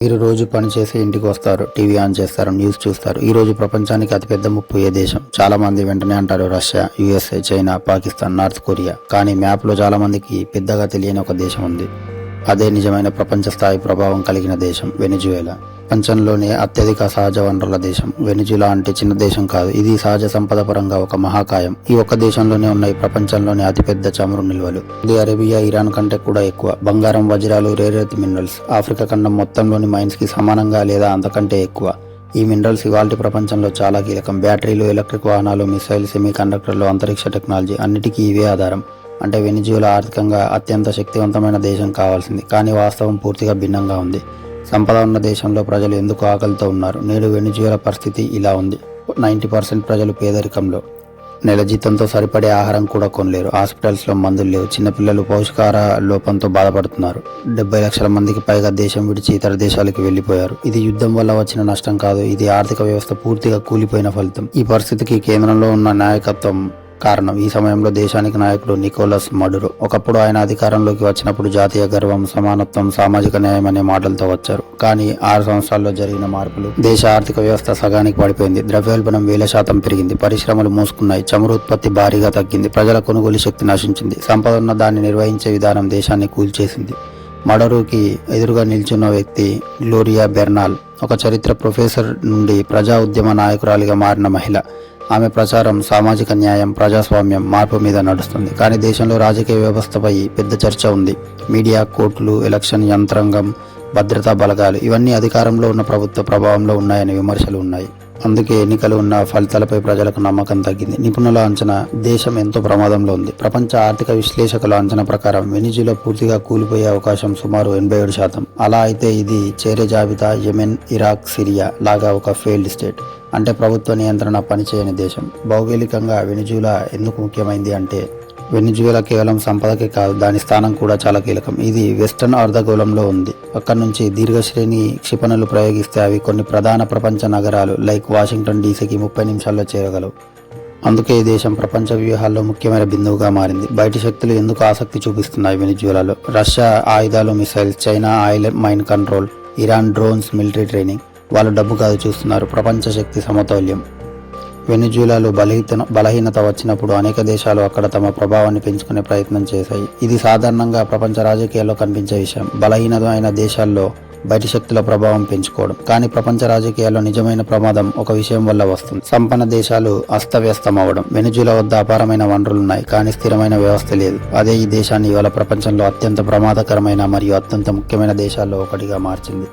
మీరు రోజు పని చేసి ఇంటికి వస్తారు, టీవీ ఆన్ చేస్తారు, న్యూస్ చూస్తారు. ఈ రోజు ప్రపంచానికి అతిపెద్ద ముప్పు ఏ దేశం? చాలా మంది వెంటనే అంటారు Russia, USA, China, Pakistan, north Korea. కానీ మ్యాప్లో చాలా మందికి పెద్దగా తెలియని ఒక దేశం ఉంది. అదే నిజమైన ప్రపంచ స్థాయి ప్రభావం కలిగిన దేశం, వెనిజువేలా. ప్రపంచంలోనే అత్యధిక సహజ వనరుల దేశం. వెనిజులా అంటే చిన్న దేశం కాదు, ఇది సహజ సంపద పరంగా ఒక మహాకాయం. ఈ ఒక్క దేశంలోనే ఉన్నాయి ప్రపంచంలోనే అతిపెద్ద చమురు నిల్వలు. సౌదీ అరేబియా, ఇరాన్ కంటే కూడా ఎక్కువ. బంగారం, వజ్రాలు, రేర్ ఎర్త్ మినరల్స్ ఆఫ్రికా ఖండం మొత్తంలోని మైన్స్ కి సమానంగా లేదా అంతకంటే ఎక్కువ. ఈ మినరల్స్ ఇవాల్టి ప్రపంచంలో చాలా కీలకం. బ్యాటరీలు, ఎలక్ట్రిక్ వాహనాలు, మిసైల్, సెమీ కండక్టర్లు, అంతరిక్ష టెక్నాలజీ అన్నిటికీ ఇవే ఆధారం. అంటే వెనిజువేలా ఆర్థికంగా అత్యంత శక్తివంతమైన దేశం కావాల్సింది, కానీ వాస్తవం పూర్తిగా భిన్నంగా ఉంది. సంపద ఉన్న దేశంలో ప్రజలు ఎందుకు ఆకలితో ఉన్నారు? నేడు వెనిజువేలా పరిస్థితి ఇలా ఉంది. 90% ప్రజలు పేదరికంలో. నెల జీతంతో సరిపడే ఆహారం కూడా కొనలేరు. హాస్పిటల్స్లో మందులు లేవు. చిన్నపిల్లలు పోషకాహార లోపంతో బాధపడుతున్నారు. 70 లక్షల మందికి పైగా దేశం విడిచి ఇతర దేశాలకు వెళ్లిపోయారు. ఇది యుద్ధం వల్ల వచ్చిన నష్టం కాదు, ఇది ఆర్థిక వ్యవస్థ పూర్తిగా కూలిపోయిన ఫలితం. ఈ పరిస్థితికి కేంద్రంలో ఉన్న నాయకత్వం కారణం. ఈ సమయంలో దేశానికి నాయకుడు నికోలస్ మడురో. ఒకప్పుడు ఆయన అధికారంలోకి వచ్చినప్పుడు జాతీయ గర్వం, సమానత్వం, సామాజిక న్యాయం అనే మాటలతో వచ్చారు. కానీ 6 సంవత్సరాల్లో జరిగిన మార్పులు దేశ ఆర్థిక వ్యవస్థ సగానికి పడిపోయింది. ద్రవ్యోల్బణం 1000% పెరిగింది. పరిశ్రమలు మూసుకున్నాయి. చమురు ఉత్పత్తి భారీగా తగ్గింది. ప్రజల కొనుగోలు శక్తి నశించింది. సంపద ఉన్న దాన్ని నిర్వహించే విధానం దేశాన్ని కూల్చేసింది. మడురోకి ఎదురుగా నిల్చున్న వ్యక్తి గ్లోరియా బెర్నాల్, ఒక చరిత్ర ప్రొఫెసర్ నుండి ప్రజా ఉద్యమ నాయకురాలిగా మారిన మహిళ. ఆమె ప్రచారం సామాజిక న్యాయం, ప్రజాస్వామ్యం, మార్పు మీద నడుస్తుంది. కానీ దేశంలో రాజకీయ వ్యవస్థపై పెద్ద చర్చ ఉంది. మీడియా, కోర్టులు, ఎలక్షన్ యంత్రాంగం, భద్రతా బలగాలు ఇవన్నీ అధికారంలో ఉన్న ప్రభుత్వ ప్రభావంలో ఉన్నాయని విమర్శలు ఉన్నాయి. అందుకే ఎన్నికలు ఉన్న ఫలితాలపై ప్రజలకు నమ్మకం తగ్గింది. నిపుణుల అంచనా దేశం ఎంతో ప్రమాదంలో ఉంది. ప్రపంచ ఆర్థిక విశ్లేషకుల అంచనా ప్రకారం వెనిజువేలా పూర్తిగా కూలిపోయే అవకాశం సుమారు 87%. అలా అయితే ఇది చేరే జాబితా యెమెన్, ఇరాక్, సిరియా లాగా ఒక ఫెయిల్డ్ స్టేట్. అంటే ప్రభుత్వ నియంత్రణ పనిచేయని దేశం. భౌగోళికంగా వెనిజువేలా ఎందుకు ముఖ్యమైంది అంటే, వెనిజువేలా కేవలం సంపదకే కాదు, దాని స్థానం కూడా చాలా కీలకం. ఇది వెస్టర్న్ అర్ధగోళంలో ఉంది. అక్కడి నుంచి దీర్ఘశ్రేణి క్షిపణులు ప్రయోగిస్తే అవి కొన్ని ప్రధాన ప్రపంచ నగరాలు లైక్ వాషింగ్టన్ డీసీకి 30 నిమిషాల్లో చేరగలవు. అందుకే ఈ దేశం ప్రపంచ వ్యూహాల్లో ముఖ్యమైన బిందువుగా మారింది. బయటి శక్తులు ఎందుకు ఆసక్తి చూపిస్తున్నాయి వెనిజువేలాలో? రష్యా ఆయుధాలు, missiles, China oil mine control, Iran drones, military training. వాళ్ళు డబ్బు కాదు చూస్తున్నారు, ప్రపంచ శక్తి సమతౌల్యం. వెనిజువేలాలో బలహీనత వచ్చినప్పుడు అనేక దేశాలు అక్కడ తమ ప్రభావాన్ని పెంచుకునే ప్రయత్నం చేశాయి. ఇది సాధారణంగా ప్రపంచ రాజకీయాల్లో కనిపించే విషయం. బలహీనమైన దేశాల్లో బయటి శక్తుల ప్రభావం పెంచుకోవడం. కానీ ప్రపంచ రాజకీయాల్లో నిజమైన ప్రమాదం ఒక విషయం వల్ల వస్తుంది: సంపన్న దేశాలు అస్తవ్యస్తం అవ్వడం. వెనిజువేలా వద్ద అపారమైన వనరులున్నాయి, కానీ స్థిరమైన వ్యవస్థ లేదు. అదే ఈ దేశాన్ని ఇవాళ ప్రపంచంలో అత్యంత ప్రమాదకరమైన మరియు అత్యంత ముఖ్యమైన దేశాల్లో ఒకటిగా మార్చింది.